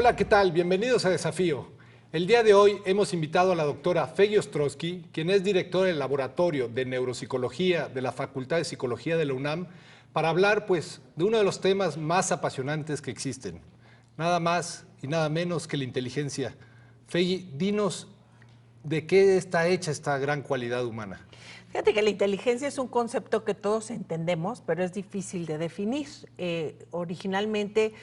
Hola, ¿qué tal? Bienvenidos a Desafío. El día de hoy hemos invitado a la doctora Feggy Ostrowski, quien es directora del Laboratorio de Neuropsicología de la Facultad de Psicología de la UNAM, para hablar, pues, de uno de los temas más apasionantes que existen. Nada más y nada menos que la inteligencia. Feggy, dinos de qué está hecha esta gran cualidad humana. Fíjate que la inteligencia es un concepto que todos entendemos, pero es difícil de definir. Originalmente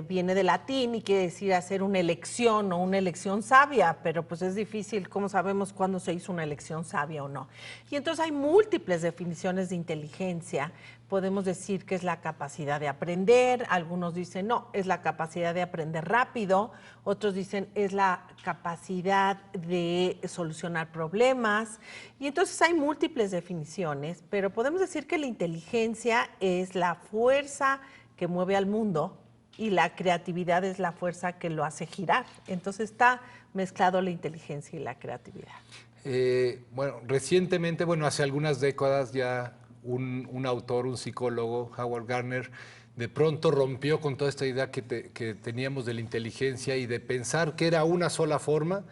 viene de latín y quiere decir hacer una elección o una elección sabia, pero pues es difícil, ¿cómo sabemos cuándo se hizo una elección sabia o no? Y entonces hay múltiples definiciones de inteligencia. Podemos decir que es la capacidad de aprender, algunos dicen no, es la capacidad de aprender rápido, otros dicen es la capacidad de solucionar problemas, y entonces hay múltiples definiciones, pero podemos decir que la inteligencia es la fuerza que mueve al mundo y la creatividad es la fuerza que lo hace girar. Entonces está mezclado la inteligencia y la creatividad. Recientemente, hace algunas décadas ya un autor, un psicólogo, Howard Gardner, de pronto rompió con toda esta idea que teníamos de la inteligencia y de pensar que era una sola forma.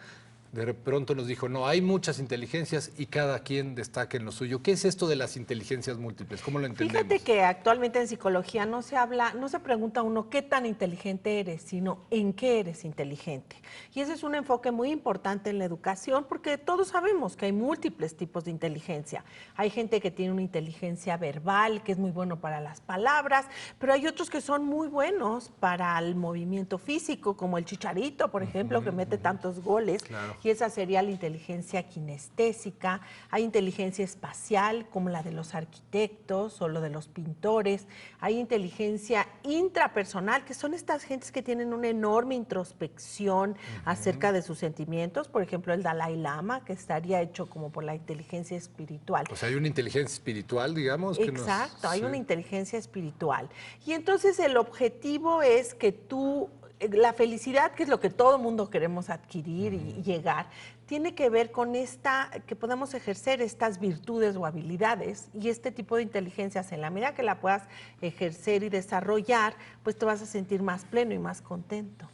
De pronto nos dijo, no, hay muchas inteligencias y cada quien destaca en lo suyo. ¿Qué es esto de las inteligencias múltiples? ¿Cómo lo entendemos? Fíjate que actualmente en psicología no se habla, no se pregunta a uno qué tan inteligente eres, sino en qué eres inteligente. Y ese es un enfoque muy importante en la educación porque todos sabemos que hay múltiples tipos de inteligencia. Hay gente que tiene una inteligencia verbal, que es muy bueno para las palabras, pero hay otros que son muy buenos para el movimiento físico, como el Chicharito, por ejemplo, que mete tantos goles. Claro. Y esa sería la inteligencia kinestésica. Hay inteligencia espacial, como la de los arquitectos o lo de los pintores. Hay inteligencia intrapersonal, que son estas gentes que tienen una enorme introspección acerca de sus sentimientos. Por ejemplo, el Dalai Lama, que estaría hecho como por la inteligencia espiritual. O sea, hay una inteligencia espiritual, digamos, que Exacto, hay sí. una inteligencia espiritual. Y entonces el objetivo es que tú, la felicidad, que es lo que todo mundo queremos adquirir y llegar, tiene que ver con que podamos ejercer estas virtudes o habilidades y este tipo de inteligencias, en la medida que la puedas ejercer y desarrollar, pues te vas a sentir más pleno y más contento.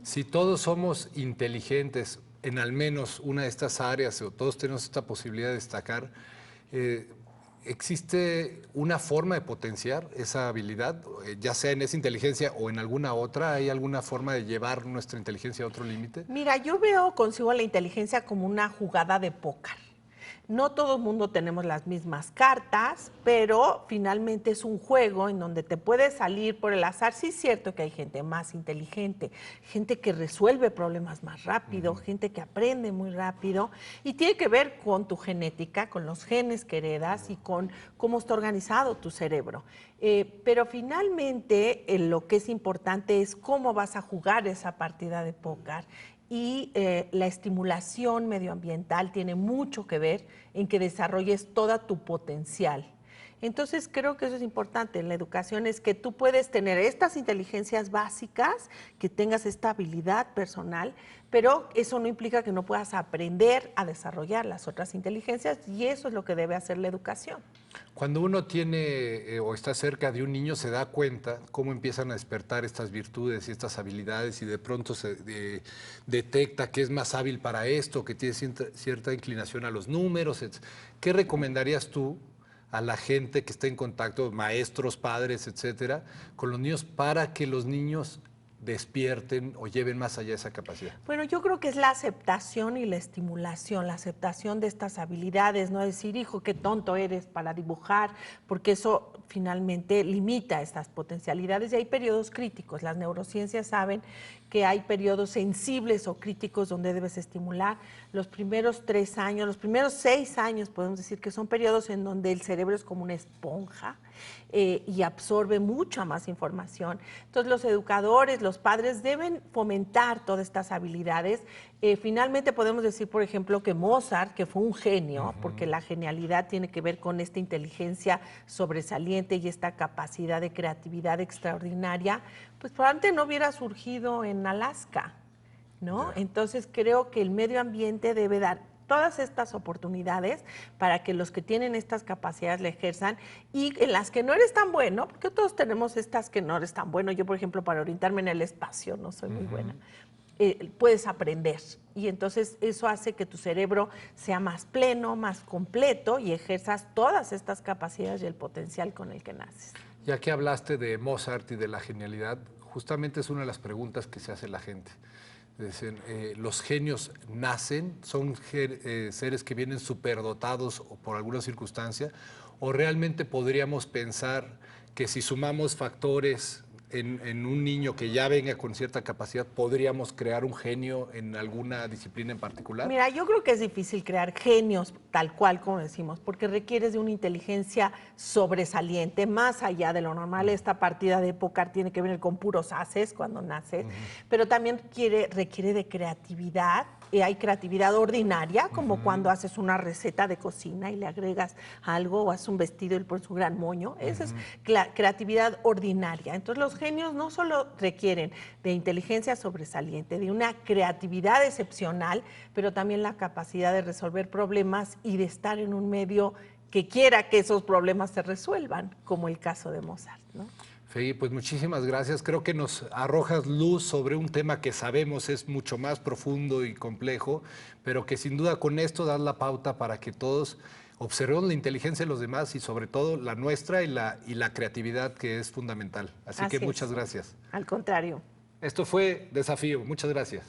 Si todos somos inteligentes en al menos una de estas áreas, o todos tenemos esta posibilidad de destacar, eh, ¿existe una forma de potenciar esa habilidad, ya sea en esa inteligencia o en alguna otra? ¿Hay alguna forma de llevar nuestra inteligencia a otro límite? Mira, yo concibo la inteligencia como una jugada de póker. No todo el mundo tenemos las mismas cartas, pero finalmente es un juego en donde te puedes salir por el azar. Sí es cierto que hay gente más inteligente, gente que resuelve problemas más rápido, gente que aprende muy rápido y tiene que ver con tu genética, con los genes que heredas y con cómo está organizado tu cerebro. Pero finalmente lo que es importante es cómo vas a jugar esa partida de póker. Y la estimulación medioambiental tiene mucho que ver en que desarrolles toda tu potencial. Entonces creo que eso es importante en la educación, es que tú puedes tener estas inteligencias básicas, que tengas esta habilidad personal, pero eso no implica que no puedas aprender a desarrollar las otras inteligencias y eso es lo que debe hacer la educación. Cuando uno tiene o está cerca de un niño, se da cuenta cómo empiezan a despertar estas virtudes y estas habilidades y de pronto se detecta que es más hábil para esto, que tiene cierta inclinación a los números. ¿Qué recomendarías tú a la gente que está en contacto, maestros, padres, etcétera, con los niños para que los niños despierten o lleven más allá esa capacidad? Bueno, yo creo que es la aceptación y la estimulación, la aceptación de estas habilidades, no decir, hijo, qué tonto eres para dibujar, porque eso finalmente limita estas potencialidades y hay periodos críticos. Las neurociencias saben que hay periodos sensibles o críticos donde debes estimular. Los primeros 3 años, los primeros 6 años, podemos decir que son periodos en donde el cerebro es como una esponja y absorbe mucha más información. Entonces los educadores, los padres deben fomentar todas estas habilidades. Finalmente podemos decir, por ejemplo, que Mozart, que fue un genio, porque la genialidad tiene que ver con esta inteligencia sobresaliente y esta capacidad de creatividad extraordinaria, pues probablemente no hubiera surgido en Alaska, ¿no? Entonces creo que el medio ambiente debe dar todas estas oportunidades para que los que tienen estas capacidades le ejerzan y en las que no eres tan bueno, porque todos tenemos estas que no eres tan bueno. Yo, por ejemplo, para orientarme en el espacio no soy muy buena. Puedes aprender y entonces eso hace que tu cerebro sea más pleno, más completo y ejerzas todas estas capacidades y el potencial con el que naces. Ya que hablaste de Mozart y de la genialidad, justamente es una de las preguntas que se hace la gente. Dicen, ¿los genios nacen? ¿Son seres que vienen superdotados por alguna circunstancia? ¿O realmente podríamos pensar que si sumamos factores en un niño que ya venga con cierta capacidad, podríamos crear un genio en alguna disciplina en particular? Mira, yo creo que es difícil crear genios tal cual como decimos, porque requieres de una inteligencia sobresaliente, más allá de lo normal. Esta partida de póker tiene que ver con puros ases cuando naces, pero también requiere de creatividad. Hay creatividad ordinaria, como cuando haces una receta de cocina y le agregas algo o haces un vestido y le pones un gran moño. Esa es creatividad ordinaria. Entonces los genios no solo requieren de inteligencia sobresaliente, de una creatividad excepcional, pero también la capacidad de resolver problemas y de estar en un medio que quiera que esos problemas se resuelvan, como el caso de Mozart, ¿no? Fey, pues muchísimas gracias. Creo que nos arrojas luz sobre un tema que sabemos es mucho más profundo y complejo, pero que sin duda con esto das la pauta para que todos observemos la inteligencia de los demás y sobre todo la nuestra y la creatividad, que es fundamental. Así que muchas gracias. Al contrario. Esto fue Desafío. Muchas gracias.